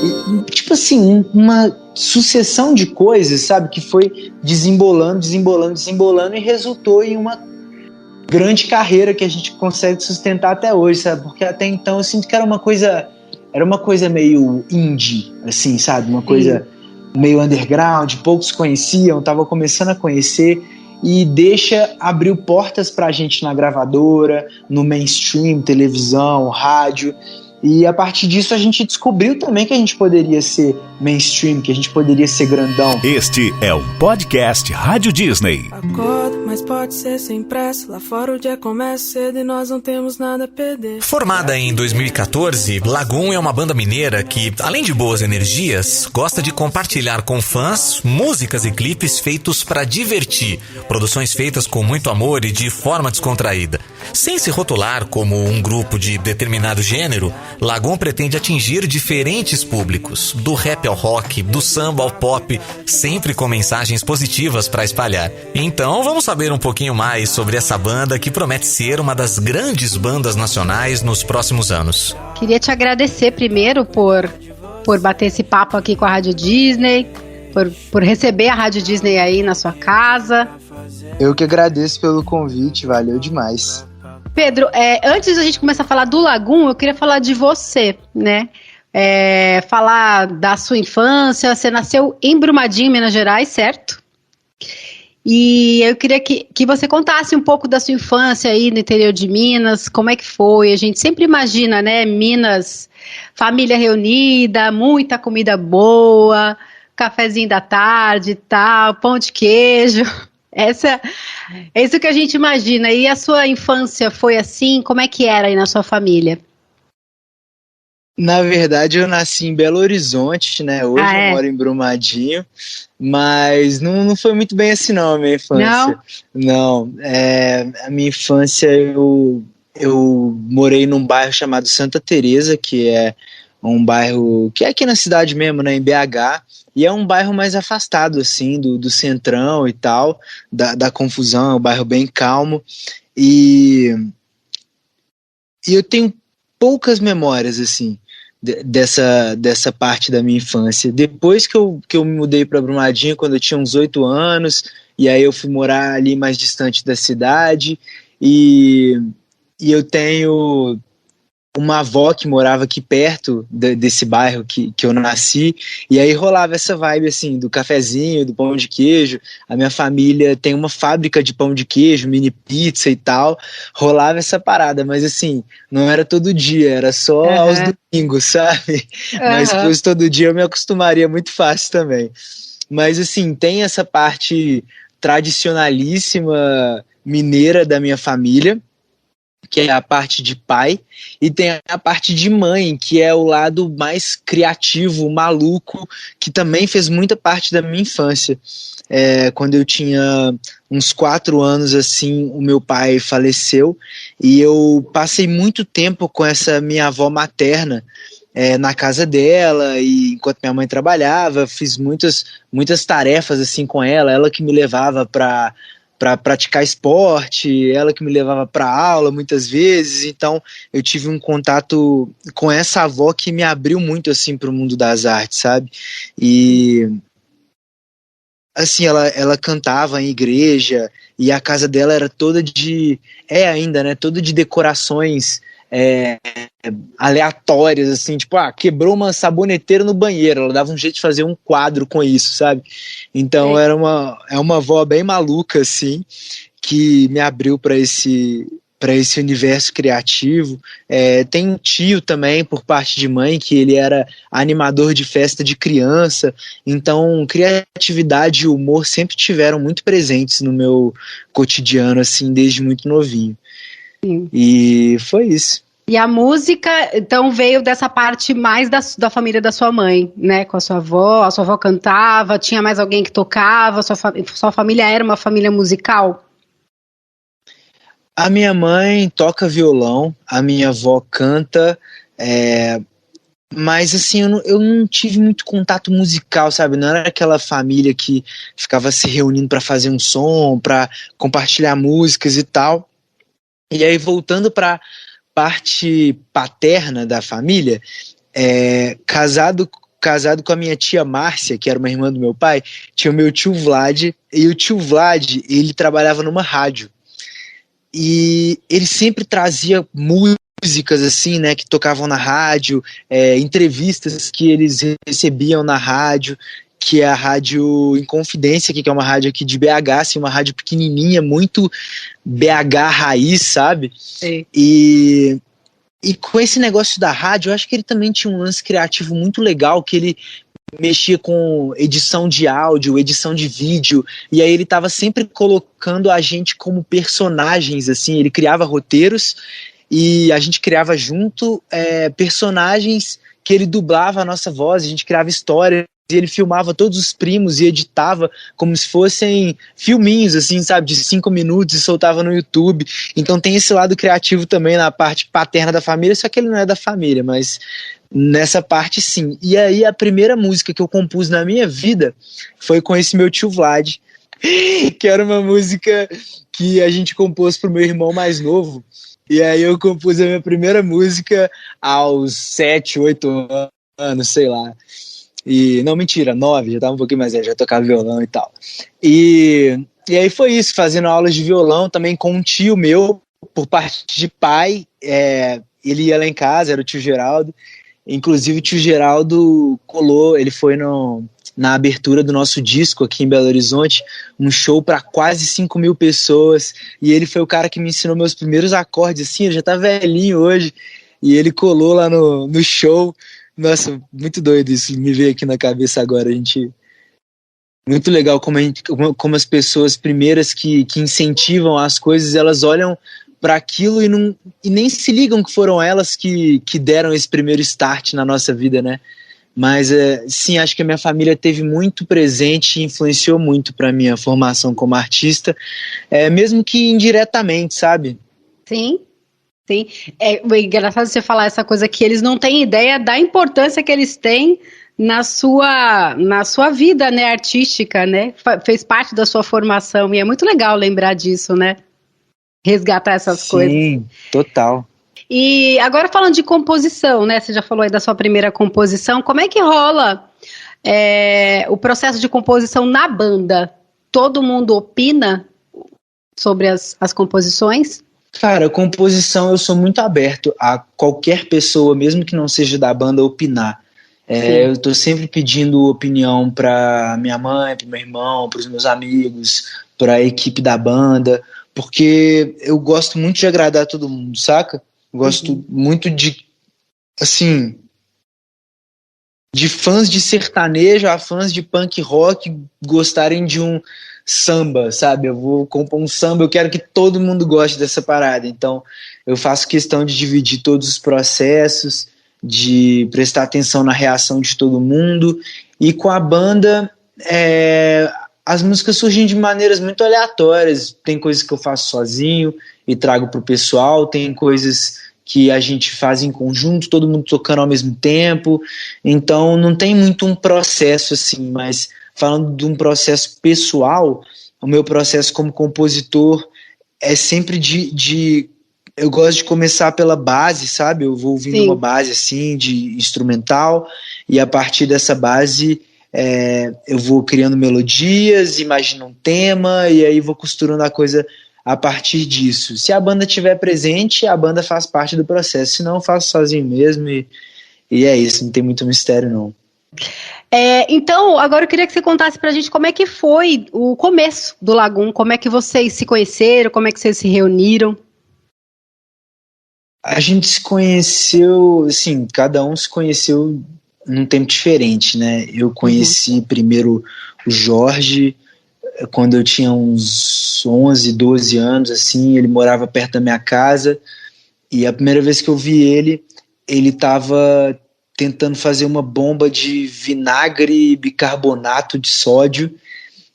E, tipo assim, uma sucessão de coisas, sabe, que foi desembolando e resultou em uma grande carreira que a gente consegue sustentar até hoje, sabe? Porque até então eu sinto que era uma coisa meio indie, assim, sabe? Uma coisa meio underground, poucos conheciam, tava começando a conhecer, e abriu portas pra gente na gravadora, no mainstream, televisão, rádio. E a partir disso a gente descobriu também que a gente poderia ser mainstream, que a gente poderia ser grandão. Este é o podcast Rádio Disney. Acordo, mas pode ser sem pressa. Lá fora o dia começa cedo e nós não temos nada a perder. Formada em 2014, Lagoon é uma banda mineira que, além de boas energias, gosta de compartilhar com fãs músicas e clipes feitos para divertir, produções feitas com muito amor e de forma descontraída. Sem se rotular como um grupo de determinado gênero, Lagoon pretende atingir diferentes públicos, do rap ao rock, do samba ao pop, sempre com mensagens positivas para espalhar. Então vamos saber um pouquinho mais sobre essa banda que promete ser uma das grandes bandas nacionais nos próximos anos. Queria te agradecer primeiro por bater esse papo aqui com a Rádio Disney, por receber a Rádio Disney aí na sua casa. Eu que agradeço pelo convite, valeu demais. Pedro, antes da gente começar a falar do Lagoon, eu queria falar de você, né? Falar da sua infância. Você nasceu em Brumadinho, Minas Gerais, certo? E eu queria que você contasse um pouco da sua infância aí no interior de Minas, como é que foi? A gente sempre imagina, né, Minas, família reunida, muita comida boa, cafezinho da tarde e tal, pão de queijo. É isso que a gente imagina. E a sua infância foi assim? Como é que era aí na sua família? Na verdade, eu nasci em Belo Horizonte, né? Hoje eu moro em Brumadinho, mas não foi muito bem assim não, a minha infância. Não, a minha infância eu morei num bairro chamado Santa Teresa, que é um bairro que é aqui na cidade mesmo, né, em BH, e é um bairro mais afastado, assim, do centrão e tal, da confusão, é um bairro bem calmo, e eu tenho poucas memórias, assim, dessa parte da minha infância. Depois que eu me mudei para Brumadinho, quando eu tinha uns 8 anos, e aí eu fui morar ali mais distante da cidade, e eu tenho uma avó que morava aqui perto desse bairro que eu nasci, e aí rolava essa vibe assim, do cafezinho, do pão de queijo. A minha família tem uma fábrica de pão de queijo, mini pizza e tal, rolava essa parada, mas assim, não era todo dia, era só aos domingos, sabe? Mas se fosse todo dia eu me acostumaria muito fácil também. Mas assim, tem essa parte tradicionalíssima mineira da minha família, que é a parte de pai, e tem a parte de mãe, que é o lado mais criativo, maluco, que também fez muita parte da minha infância. Quando eu tinha uns 4 anos, assim, o meu pai faleceu, e eu passei muito tempo com essa minha avó materna, na casa dela, e enquanto minha mãe trabalhava, fiz muitas tarefas assim com ela que me levava para praticar esporte, ela que me levava para aula muitas vezes. Então eu tive um contato com essa avó que me abriu muito assim para o mundo das artes, sabe? E assim, ela cantava em igreja, e a casa dela era toda ainda, né, toda de decorações aleatórias, assim, tipo, quebrou uma saboneteira no banheiro, ela dava um jeito de fazer um quadro com isso, sabe? Então é uma avó bem maluca, assim, que me abriu para esse universo criativo. Tem um tio também, por parte de mãe, que ele era animador de festa de criança, então criatividade e humor sempre tiveram muito presentes no meu cotidiano, assim, desde muito novinho. Sim. E foi isso. E a música, então, veio dessa parte mais da família da sua mãe, né? Com a sua avó cantava, tinha mais alguém que tocava, sua família era uma família musical? A minha mãe toca violão, a minha avó canta, mas assim, eu não tive muito contato musical, sabe? Não era aquela família que ficava se reunindo para fazer um som, para compartilhar músicas e tal. E aí, voltando para parte paterna da família, casado com a minha tia Márcia, que era uma irmã do meu pai, tinha o meu tio Vlad, e o tio Vlad, ele trabalhava numa rádio. E ele sempre trazia músicas assim, né, que tocavam na rádio, entrevistas que eles recebiam na rádio, que é a Rádio Inconfidência, que é uma rádio aqui de BH, assim, uma rádio pequenininha, muito BH raiz, sabe? Sim. E com esse negócio da rádio, eu acho que ele também tinha um lance criativo muito legal, que ele mexia com edição de áudio, edição de vídeo, e aí ele estava sempre colocando a gente como personagens, assim, ele criava roteiros e a gente criava junto personagens que ele dublava a nossa voz, a gente criava histórias, e ele filmava todos os primos e editava como se fossem filminhos, assim, sabe, de 5 minutos e soltava no YouTube. Então tem esse lado criativo também na parte paterna da família, só que ele não é da família, mas nessa parte sim. E aí a primeira música que eu compus na minha vida foi com esse meu tio Vlad, que era uma música que a gente compôs pro meu irmão mais novo. E aí eu compus a minha primeira música aos 7, 8 anos, sei lá. E, não, mentira, 9, já tava um pouquinho mais velho, já tocava violão e tal. E aí foi isso, fazendo aulas de violão também com um tio meu, por parte de pai. Ele ia lá em casa, era o tio Geraldo. Inclusive o tio Geraldo colou, ele foi na abertura do nosso disco aqui em Belo Horizonte, um show para quase 5 mil pessoas, e ele foi o cara que me ensinou meus primeiros acordes, assim, ele já tá velhinho hoje, e ele colou lá no show. Nossa, muito doido isso, me veio aqui na cabeça agora, muito legal como as pessoas primeiras que incentivam as coisas, elas olham para aquilo e nem se ligam que foram elas que deram esse primeiro start na nossa vida, né? Mas sim, acho que a minha família teve muito presente e influenciou muito para minha formação como artista, mesmo que indiretamente, sabe? Sim. Sim, é engraçado você falar essa coisa que eles não têm ideia da importância que eles têm na sua vida, né, artística, né, fez parte da sua formação, e é muito legal lembrar disso, né, resgatar essas coisas. Sim, total. E agora falando de composição, né, você já falou aí da sua primeira composição, como é que rola o processo de composição na banda? Todo mundo opina sobre as composições? Cara, composição eu sou muito aberto a qualquer pessoa, mesmo que não seja da banda, opinar. Eu tô sempre pedindo opinião pra minha mãe, pro meu irmão, pros meus amigos, pra equipe da banda, porque eu gosto muito de agradar todo mundo, saca? Gosto muito de, assim, de fãs de sertanejo a fãs de punk rock gostarem de um samba, sabe? Eu vou compor um samba, eu quero que todo mundo goste dessa parada. Então, eu faço questão de dividir todos os processos, de prestar atenção na reação de todo mundo. E com a banda, as músicas surgem de maneiras muito aleatórias. Tem coisas que eu faço sozinho e trago pro pessoal, tem coisas que a gente faz em conjunto, todo mundo tocando ao mesmo tempo. Então, não tem muito um processo assim, mas falando de um processo pessoal, o meu processo como compositor é sempre eu gosto de começar pela base, sabe? Eu vou ouvindo uma base assim, de instrumental, e a partir dessa base eu vou criando melodias, imagino um tema, e aí vou costurando a coisa a partir disso. Se a banda estiver presente, a banda faz parte do processo, senão eu faço sozinho mesmo, e é isso, não tem muito mistério não. Então, agora eu queria que você contasse pra gente como é que foi o começo do Lagum, como é que vocês se conheceram, como é que vocês se reuniram? A gente se conheceu, assim, cada um se conheceu num tempo diferente, né? Eu conheci primeiro o Jorge quando eu tinha uns 11, 12 anos, assim, ele morava perto da minha casa, e a primeira vez que eu vi ele estava tentando fazer uma bomba de vinagre e bicarbonato de sódio,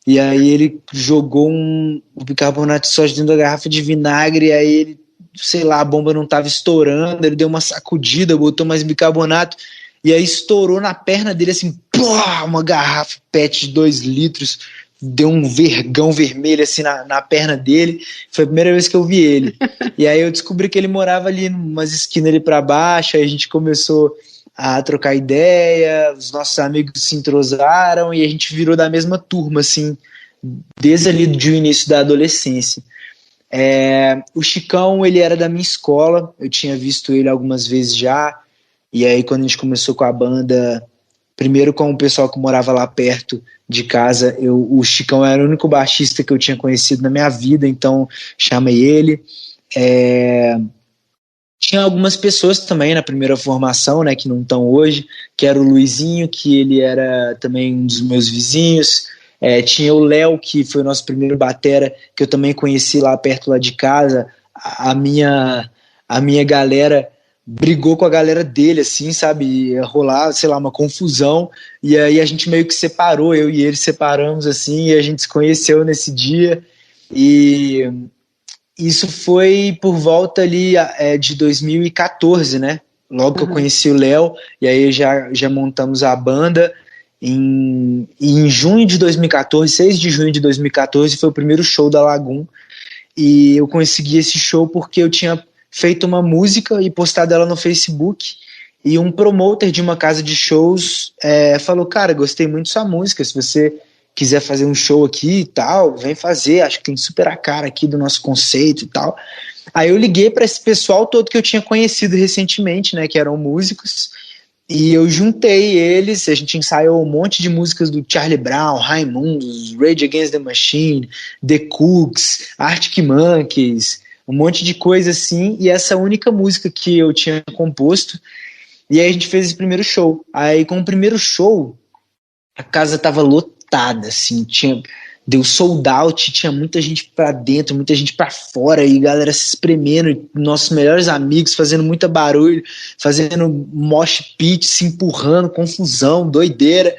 e aí ele jogou o bicarbonato de sódio dentro da garrafa de vinagre, e aí ele, sei lá, a bomba não estava estourando, ele deu uma sacudida, botou mais bicarbonato, e aí estourou na perna dele, assim, pô, uma garrafa PET de 2 litros, deu um vergão vermelho assim na perna dele. Foi a primeira vez que eu vi ele. E aí eu descobri que ele morava ali em umas esquinas ali pra baixo, aí a gente começou a trocar ideia, os nossos amigos se entrosaram e a gente virou da mesma turma, assim, desde ali do início da adolescência. O Chicão, ele era da minha escola, eu tinha visto ele algumas vezes já, e aí quando a gente começou com a banda, primeiro com o pessoal que morava lá perto de casa, o Chicão era o único baixista que eu tinha conhecido na minha vida, então chamei ele. Tinha algumas pessoas também na primeira formação, né, que não estão hoje, que era o Luizinho, que ele era também um dos meus vizinhos. Tinha o Léo, que foi o nosso primeiro batera, que eu também conheci lá perto lá de casa. A minha galera brigou com a galera dele, assim, sabe? Ia rolar, sei lá, uma confusão. E aí a gente meio que separou, eu e ele separamos, assim, e a gente se conheceu nesse dia. E isso foi por volta ali de 2014, né? Logo que eu conheci o Léo, e aí já montamos a banda. Em junho de 2014, 6 de junho de 2014, foi o primeiro show da Lagoon. E eu consegui esse show porque eu tinha feito uma música e postado ela no Facebook. E um promoter de uma casa de shows falou: cara, gostei muito da sua música, se você quiser fazer um show aqui e tal, vem fazer, acho que tem super a cara aqui do nosso conceito e tal. Aí eu liguei para esse pessoal todo que eu tinha conhecido recentemente, né, que eram músicos, e eu juntei eles, a gente ensaiou um monte de músicas do Charlie Brown, Raimundos, Rage Against the Machine, The Cooks, Arctic Monkeys, um monte de coisa assim, e essa única música que eu tinha composto, e aí a gente fez esse primeiro show. Aí com o primeiro show, a casa tava lotada, assim, deu sold out, tinha muita gente pra dentro, muita gente pra fora, e galera se espremendo, nossos melhores amigos fazendo muita barulho, fazendo mosh pit, se empurrando, confusão, doideira.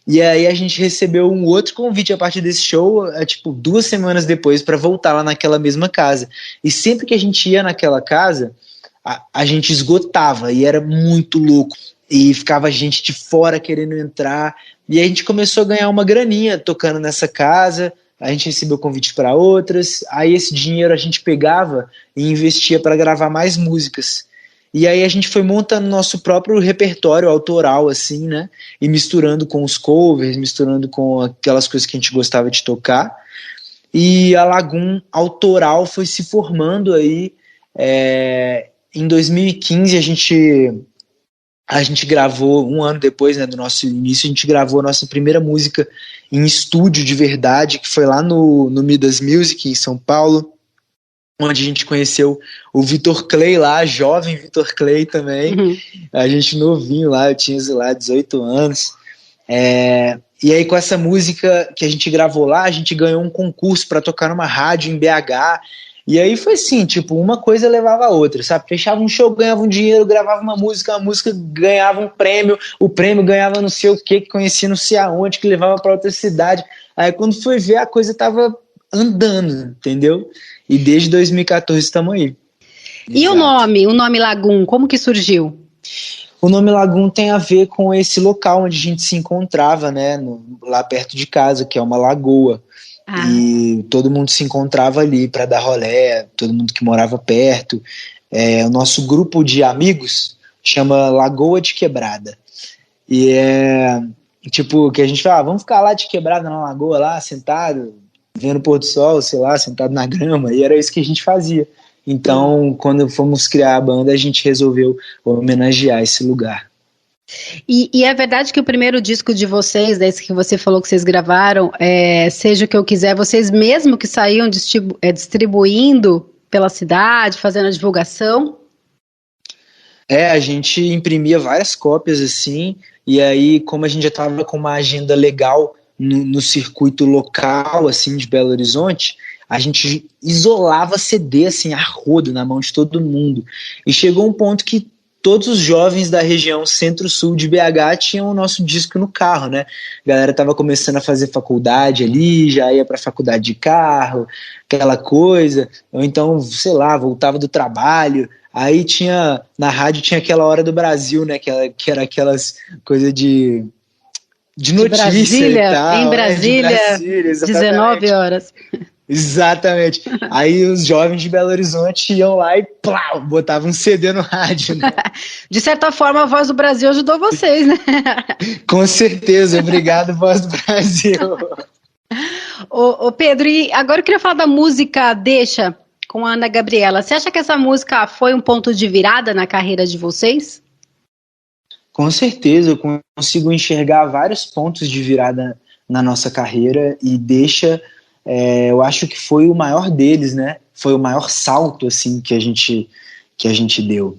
E aí a gente recebeu um outro convite a partir desse show, 2 semanas depois, para voltar lá naquela mesma casa. E sempre que a gente ia naquela casa, a gente esgotava, e era muito louco. E ficava gente de fora querendo entrar, e aí a gente começou a ganhar uma graninha tocando nessa casa, a gente recebeu convite para outras, aí esse dinheiro a gente pegava e investia para gravar mais músicas. E aí a gente foi montando nosso próprio repertório autoral, assim, né, e misturando com os covers, misturando com aquelas coisas que a gente gostava de tocar, e a Lagoon autoral foi se formando aí. Em 2015 a gente gravou, um ano depois, né, do nosso início, a gente gravou a nossa primeira música em estúdio de verdade, que foi lá no Midas Music, em São Paulo, onde a gente conheceu o Vitor Clay lá, jovem Vitor Clay também, a gente novinho lá, eu tinha, sei lá, 18 anos. E aí com essa música que a gente gravou lá, a gente ganhou um concurso para tocar numa rádio em BH. E aí foi assim, uma coisa levava a outra, sabe? Fechava um show, ganhava um dinheiro, gravava uma música, a música ganhava um prêmio, o prêmio ganhava não sei o que conhecia não sei aonde, que levava para outra cidade. Aí quando foi ver, a coisa tava andando, entendeu? E desde 2014 estamos aí. E exato. O nome Lagoon, como que surgiu? O nome Lagoon tem a ver com esse local onde a gente se encontrava, né? Lá perto de casa, que é uma lagoa. E todo mundo se encontrava ali para dar rolê, todo mundo que morava perto. O nosso grupo de amigos chama Lagoa de Quebrada. E que a gente fala, vamos ficar lá de quebrada na lagoa, lá sentado, vendo o pôr do sol, sei lá, sentado na grama. E era isso que a gente fazia. Então, quando fomos criar a banda, a gente resolveu homenagear esse lugar. E é verdade que o primeiro disco de vocês, desse que você falou que vocês gravaram, Seja o que eu quiser, vocês mesmo que saíam distribuindo pela cidade, fazendo a divulgação? A gente imprimia várias cópias assim, e aí como a gente já estava com uma agenda legal no circuito local assim de Belo Horizonte, a gente isolava CD assim a rodo na mão de todo mundo, e chegou um ponto que todos os jovens da região centro-sul de BH tinham o nosso disco no carro, né? A galera tava começando a fazer faculdade ali, já ia pra faculdade de carro, aquela coisa, ou então, sei lá, voltava do trabalho, aí na rádio tinha aquela Hora do Brasil, né? Que era aquelas coisas de notícia Brasília, e tal. Em Brasília, 19 horas. Exatamente. Aí os jovens de Belo Horizonte iam lá e plau, botavam um CD no rádio, né? De certa forma, a Voz do Brasil ajudou vocês, né? Com certeza. Obrigado, Voz do Brasil. Ô Pedro, e agora eu queria falar da música Deixa, com a Ana Gabriela. Você acha que essa música foi um ponto de virada na carreira de vocês? Com certeza, eu consigo enxergar vários pontos de virada na nossa carreira e Deixa... eu acho que foi o maior deles, né? Foi o maior salto assim que a gente deu.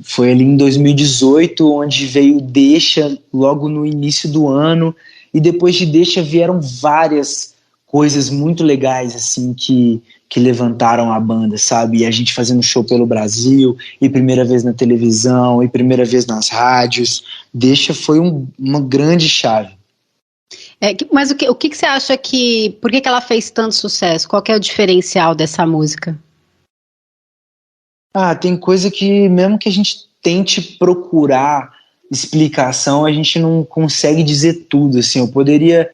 Foi ali em 2018 onde veio Deixa logo no início do ano, e depois de Deixa vieram várias coisas muito legais assim que levantaram a banda, sabe? E a gente fazendo show pelo Brasil, e primeira vez na televisão, e primeira vez nas rádios. Deixa foi uma grande chave. Mas o que você acha por que ela fez tanto sucesso? Qual que é o diferencial dessa música? Tem coisa que mesmo que a gente tente procurar explicação, a gente não consegue dizer tudo, assim. Eu poderia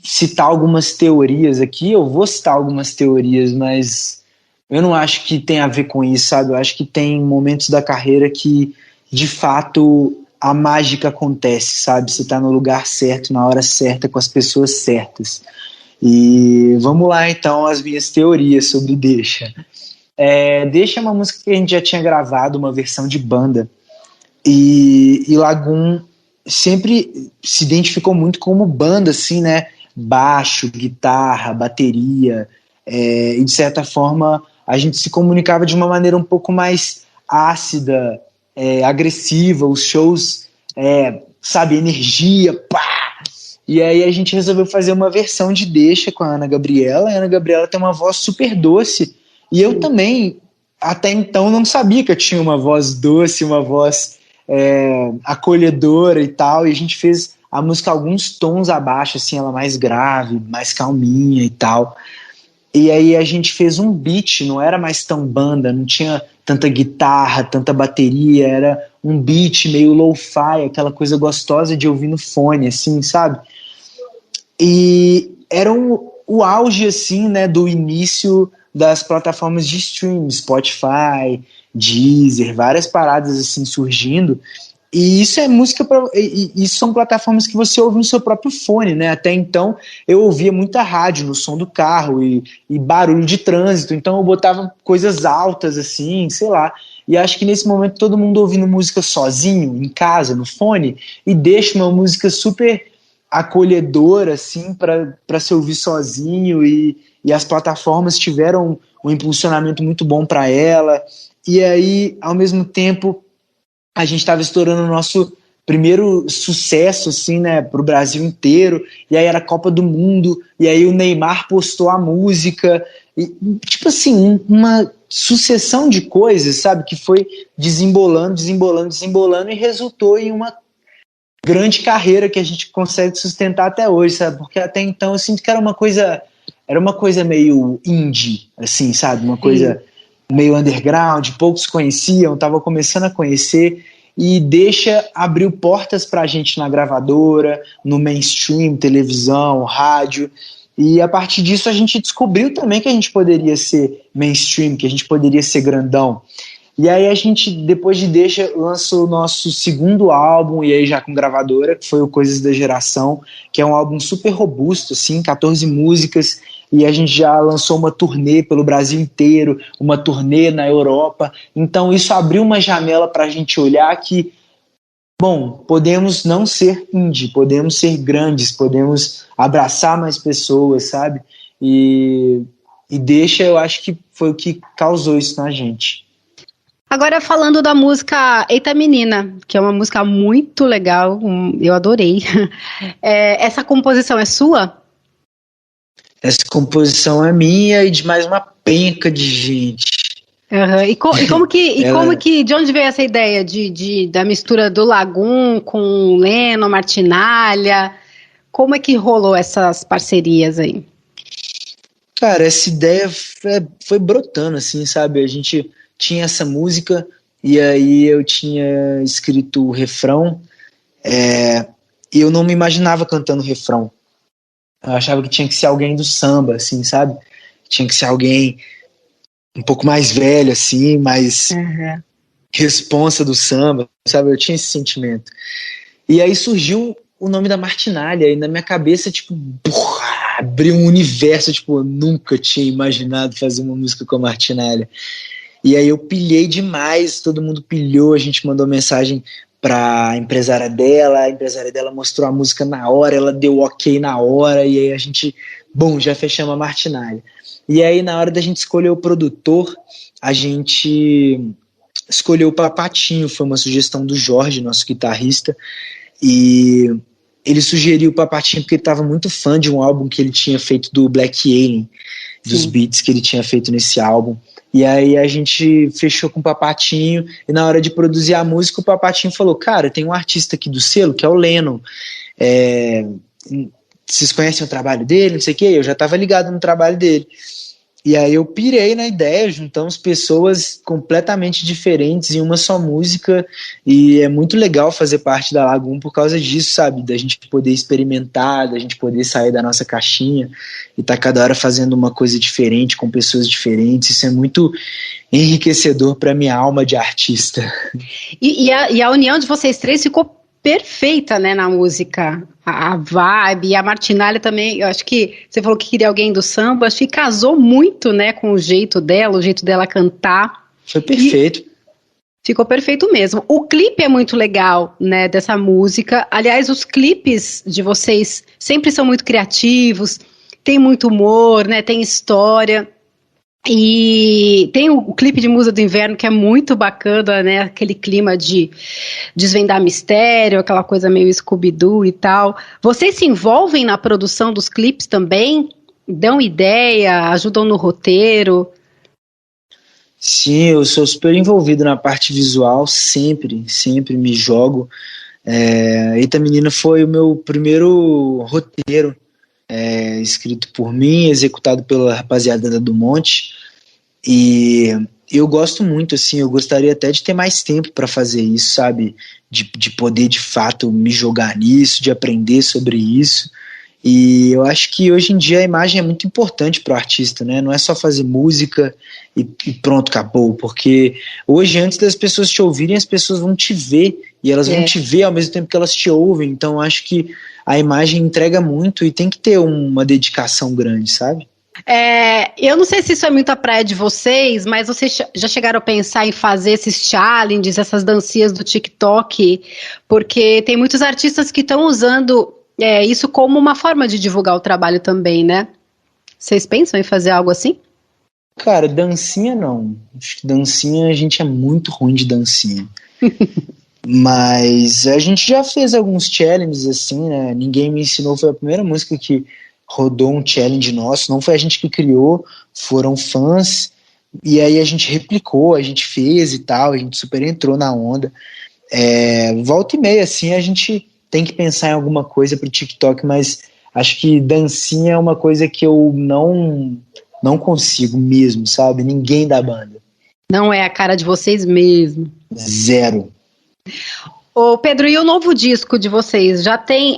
citar algumas teorias aqui, eu vou citar algumas teorias, mas eu não acho que tem a ver com isso, sabe? Eu acho que tem momentos da carreira que, de fato, a mágica acontece, sabe? Você tá no lugar certo, na hora certa, com as pessoas certas. E vamos lá, então, as minhas teorias sobre Deixa. Deixa é uma música que a gente já tinha gravado, uma versão de banda. E Lagoon sempre se identificou muito como banda, assim, né? Baixo, guitarra, bateria. E, de certa forma, a gente se comunicava de uma maneira um pouco mais ácida, agressiva, os shows, sabe, energia, pá! E aí a gente resolveu fazer uma versão de Deixa com a Ana Gabriela. A Ana Gabriela tem uma voz super doce, e eu também, até então, não sabia que eu tinha uma voz doce, uma voz acolhedora e tal, e a gente fez a música alguns tons abaixo, assim, ela mais grave, mais calminha e tal. E aí a gente fez um beat, não era mais tão banda, não tinha tanta guitarra, tanta bateria, era um beat meio lo-fi, aquela coisa gostosa de ouvir no fone, assim, sabe? E era o auge, assim, né, do início das plataformas de stream, Spotify, Deezer, várias paradas, assim, surgindo. E isso é música isso são plataformas que você ouve no seu próprio fone, né? Até então eu ouvia muita rádio no som do carro e barulho de trânsito, então eu botava coisas altas assim, sei lá. E acho que nesse momento todo mundo ouvindo música sozinho, em casa, no fone, e deixa uma música super acolhedora assim para se ouvir sozinho, e as plataformas tiveram um impulsionamento muito bom para ela. E aí, ao mesmo tempo, a gente estava estourando o nosso primeiro sucesso, assim, né, pro Brasil inteiro, e aí era a Copa do Mundo, e aí o Neymar postou a música, e, tipo assim, uma sucessão de coisas, sabe, que foi desembolando, e resultou em uma grande carreira que a gente consegue sustentar até hoje, sabe, porque até então eu sinto que era uma coisa meio indie, assim, sabe, uma coisa meio underground, poucos conheciam, tava começando a conhecer, e Deixa abriu portas pra gente na gravadora, no mainstream, televisão, rádio, e a partir disso a gente descobriu também que a gente poderia ser mainstream, que a gente poderia ser grandão. E aí a gente, depois de Deixa, lançou o nosso segundo álbum, e aí já com gravadora, que foi o Coisas da Geração, que é um álbum super robusto, assim, 14 músicas, e a gente já lançou uma turnê pelo Brasil inteiro, uma turnê na Europa. Então isso abriu uma janela para a gente olhar que, bom, podemos não ser indie, podemos ser grandes, podemos abraçar mais pessoas, sabe? E Deixa, eu acho que foi o que causou isso na gente. Agora falando da música Eita Menina, que é uma música muito legal, eu adorei. Essa composição é sua? Essa composição é minha e de mais uma penca de gente. Uhum. E como que, de onde veio essa ideia da mistura do Lagoon com Leno, Martinalha? Como é que rolou essas parcerias aí? Cara, essa ideia foi brotando, assim, sabe? A gente tinha essa música e aí eu tinha escrito o refrão, e eu não me imaginava cantando o refrão. Eu achava que tinha que ser alguém do samba, assim, sabe? Tinha que ser alguém um pouco mais velho, assim, mais responsa do samba, sabe? Eu tinha esse sentimento. E aí surgiu o nome da Martinália, e na minha cabeça, tipo, abriu um universo, tipo, eu nunca tinha imaginado fazer uma música com a Martinália. E aí eu pilhei demais, todo mundo pilhou, a gente mandou mensagem pra empresária dela, a empresária dela mostrou a música na hora, ela deu ok na hora, e aí a gente, já fechamos a Martinália. E aí na hora da gente escolher o produtor, a gente escolheu o Papatinho, foi uma sugestão do Jorge, nosso guitarrista, e ele sugeriu o Papatinho porque ele estava muito fã de um álbum que ele tinha feito do Black Alien, dos beats que ele tinha feito nesse álbum. E aí a gente fechou com o Papatinho, e na hora de produzir a música, o Papatinho falou, cara, tem um artista aqui do selo, que é o Lennon, vocês conhecem o trabalho dele, não sei o que, eu já estava ligado no trabalho dele. E aí eu pirei na ideia, juntamos pessoas completamente diferentes em uma só música, e é muito legal fazer parte da Lagoon por causa disso, sabe? Da gente poder experimentar, da gente poder sair da nossa caixinha e tá cada hora fazendo uma coisa diferente, com pessoas diferentes. Isso é muito enriquecedor para minha alma de artista. E a união de vocês três ficou perfeita, né, na música. A vibe, e a Martinália também, eu acho que você falou que queria alguém do samba, acho que casou muito, né, com o jeito dela cantar. Foi perfeito. Ficou perfeito mesmo. O clipe é muito legal, né, dessa música. Aliás, os clipes de vocês sempre são muito criativos, tem muito humor, né, tem história. E tem o clipe de Musa do Inverno, que é muito bacana, né? Aquele clima de desvendar mistério, aquela coisa meio Scooby-Doo e tal. Vocês se envolvem na produção dos clipes também? Dão ideia, ajudam no roteiro? Sim, eu sou super envolvido na parte visual, sempre me jogo. Eita Menina foi o meu primeiro roteiro, escrito por mim, executado pela rapaziada do Monte, e eu gosto muito, assim, eu gostaria até de ter mais tempo para fazer isso, sabe, de poder de fato me jogar nisso, de aprender sobre isso. E eu acho que hoje em dia a imagem é muito importante para o artista, né? Não é só fazer música e pronto, acabou, porque hoje, antes das pessoas te ouvirem, as pessoas vão te ver, e elas vão te ver ao mesmo tempo que elas te ouvem. Então eu acho que a imagem entrega muito e tem que ter uma dedicação grande, sabe? Eu não sei se isso é muito a praia de vocês, mas vocês já chegaram a pensar em fazer esses challenges, essas dancinhas do TikTok? Porque tem muitos artistas que estão usando isso como uma forma de divulgar o trabalho também, né? Vocês pensam em fazer algo assim? Cara, dancinha não. Acho que dancinha, a gente é muito ruim de dancinha. Mas a gente já fez alguns challenges assim, né? Ninguém Me Ensinou foi a primeira música que rodou um challenge nosso. Não foi a gente que criou, foram fãs. E aí a gente replicou, a gente fez e tal, a gente super entrou na onda. Volta e meia, assim, a gente tem que pensar em alguma coisa pro TikTok, mas acho que dancinha é uma coisa que eu não consigo mesmo, sabe? Ninguém da banda. Não é a cara de vocês mesmo. Zero. Ô Pedro, e o novo disco de vocês? Já tem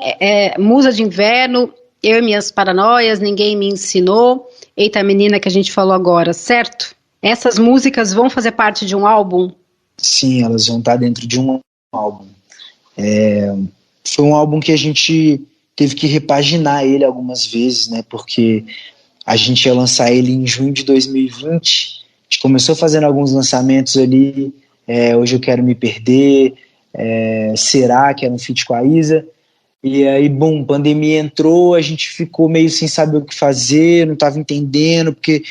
Musa de Inverno, Eu e Minhas Paranoias, Ninguém Me Ensinou, Eita Menina, que a gente falou agora, certo? Essas músicas vão fazer parte de um álbum? Sim, elas vão estar dentro de um álbum. Foi um álbum que a gente teve que repaginar ele algumas vezes, né? Porque a gente ia lançar ele em junho de 2020. A gente começou fazendo alguns lançamentos ali. Hoje Eu Quero Me Perder, Será, que era um feat com a Isa. E aí, pandemia entrou, a gente ficou meio sem saber o que fazer, não estava entendendo, porque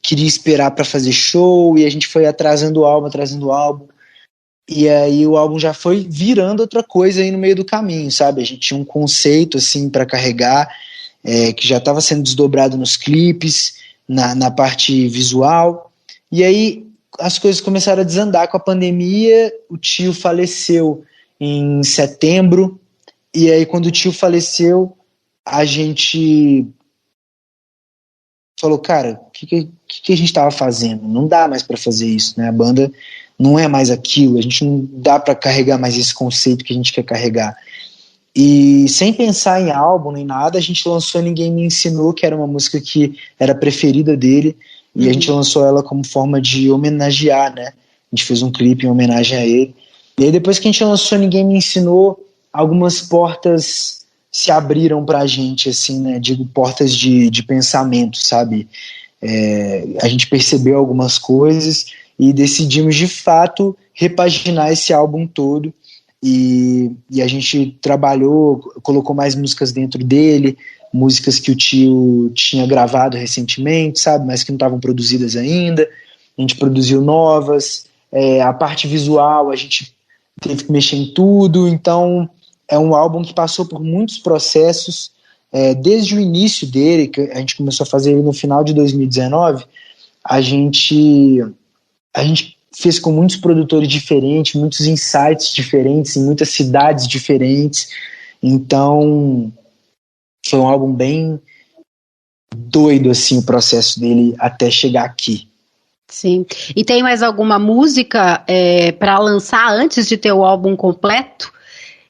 queria esperar para fazer show, e a gente foi atrasando o álbum. E aí o álbum já foi virando outra coisa aí no meio do caminho, sabe? A gente tinha um conceito assim para carregar, que já estava sendo desdobrado nos clipes, na parte visual. E aí as coisas começaram a desandar com a pandemia. O tio faleceu em setembro. E aí quando o tio faleceu, a gente falou, cara, o que a gente estava fazendo? Não dá mais para fazer isso, né? A banda não é mais aquilo, a gente não dá para carregar mais esse conceito que a gente quer carregar. E sem pensar em álbum nem nada, a gente lançou Ninguém Me Ensinou, que era uma música que era preferida dele, e a gente lançou ela como forma de homenagear, né? A gente fez um clipe em homenagem a ele. E aí depois que a gente lançou Ninguém Me Ensinou, algumas portas se abriram pra gente, assim, né? Digo, portas de pensamento, sabe? A gente percebeu algumas coisas e decidimos, de fato, repaginar esse álbum todo. E a gente trabalhou, colocou mais músicas dentro dele, músicas que o tio tinha gravado recentemente, sabe, mas que não estavam produzidas ainda. A gente produziu novas, a parte visual a gente teve que mexer em tudo. Então é um álbum que passou por muitos processos, desde o início dele, que a gente começou a fazer ele no final de 2019. A gente fez com muitos produtores diferentes, muitos insights diferentes, em muitas cidades diferentes. Então foi um álbum bem doido, assim, o processo dele até chegar aqui. Sim. E tem mais alguma música para lançar antes de ter o álbum completo?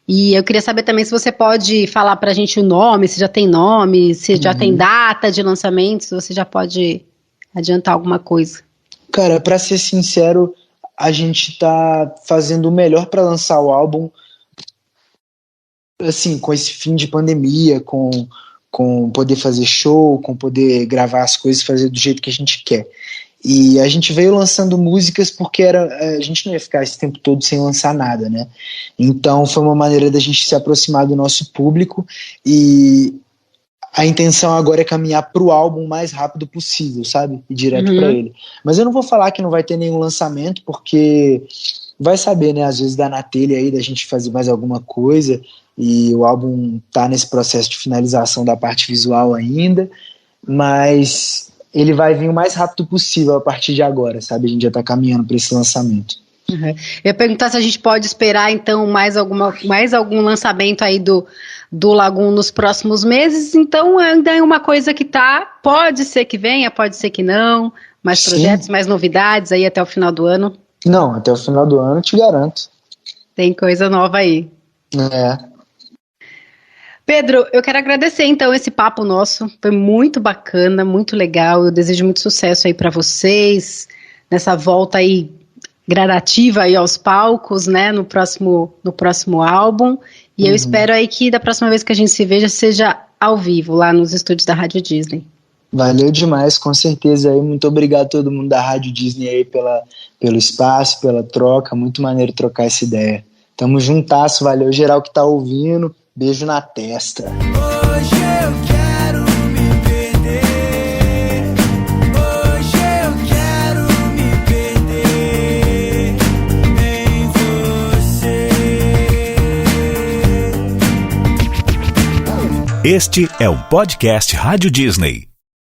E eu queria saber também se você pode falar pra gente o nome, se já tem nome, se já tem data de lançamento, se você já pode adiantar alguma coisa. Cara, pra ser sincero, a gente tá fazendo o melhor pra lançar o álbum, assim, com esse fim de pandemia, com poder fazer show, com poder gravar as coisas, fazer do jeito que a gente quer. E a gente veio lançando músicas porque a gente não ia ficar esse tempo todo sem lançar nada, né? Então foi uma maneira da gente se aproximar do nosso público, e a intenção agora é caminhar pro álbum o mais rápido possível, sabe? E direto pra ele. Mas eu não vou falar que não vai ter nenhum lançamento, porque vai saber, né? Às vezes dá na telha aí da gente fazer mais alguma coisa, e o álbum tá nesse processo de finalização da parte visual ainda, mas ele vai vir o mais rápido possível a partir de agora, sabe? A gente já tá caminhando para esse lançamento. Eu ia perguntar se a gente pode esperar, então, mais algum lançamento aí do Lagoon nos próximos meses. Então, ainda é uma coisa que pode ser que venha, pode ser que não, mais projetos, mais novidades aí até o final do ano. Não, até o final do ano, te garanto. Tem coisa nova aí. Pedro, eu quero agradecer então esse papo nosso, foi muito bacana, muito legal, eu desejo muito sucesso aí para vocês, nessa volta aí gradativa aí aos palcos, né, no próximo álbum, e eu espero aí que da próxima vez que a gente se veja, seja ao vivo, lá nos estúdios da Rádio Disney. Valeu demais, com certeza aí, muito obrigado a todo mundo da Rádio Disney aí pelo espaço, pela troca, muito maneiro trocar essa ideia. Tamo juntasso, valeu geral que tá ouvindo. Beijo na testa. Hoje eu quero me perder. Hoje eu quero me perder em você. Este é o podcast Rádio Disney.